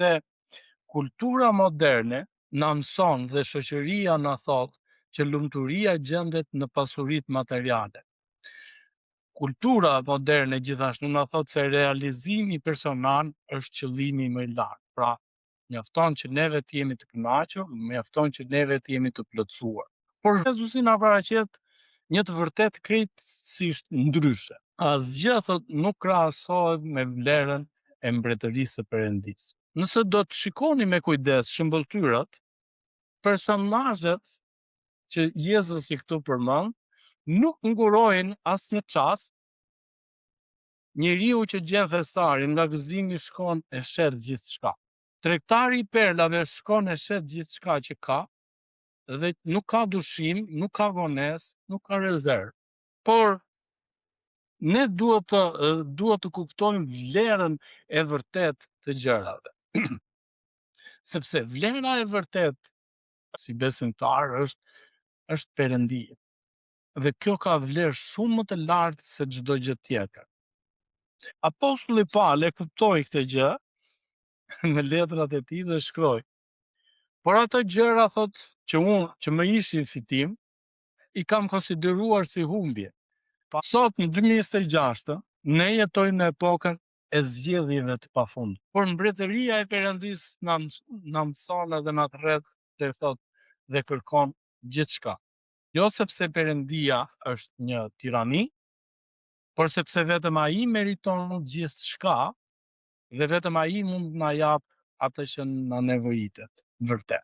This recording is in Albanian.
Se kultura moderne na mëson dhe shoqëria na thot që lumturia gjendet në pasuritë materiale. Kultura moderne gjithashtu na thot se realizimi personal është qëllimi më i lartë. Pra, mjafton që neve të jemi të kënaqur, mjafton që neve të jemi të plotësuar. Por Jezusi na paraqet një të vërtet krejtësisht ndryshe. Asgjë thot nuk krahasohet me vlerën e mbretërisë së Perëndisë. Nëse do të shikoni me kujdes shëmbëltyrat, personazhet që Jezusi këtu përmend nuk ngurojnë asnjë çast. Njeriu që gjen thesarin nga gëzimi shkon e shet gjithçka. Tregtari i perlave shkon e shet gjithçka që ka dhe nuk ka dushim, nuk ka vonesë, nuk ka rezervë. Por ne duhet të kuptojmë vlerën e vërtet të gjërave. Sepse vlera e vërtet si besimtar është Perëndia. Dhe kjo ka vlerë shumë më të lartë se çdo gjë tjetër. Apostulli Paul e kuptoi këtë gjë në letrat e tij dhe shkroi: por ato gjëra thot që më ishin fitim, i kam konsideruar si humbje. Sot në 2026 ne jetojmë në epokën e zgjedhjeve të pafundit. Por mbretëria e Perëndisë na mëson edhe na thret dhe thot dhe kërkon gjithçka. Jo sepse Perëndia është një tirani, por sepse vetëm ai meriton gjithçka dhe vetëm ai mund na jap atë që na nevojitet vërtet.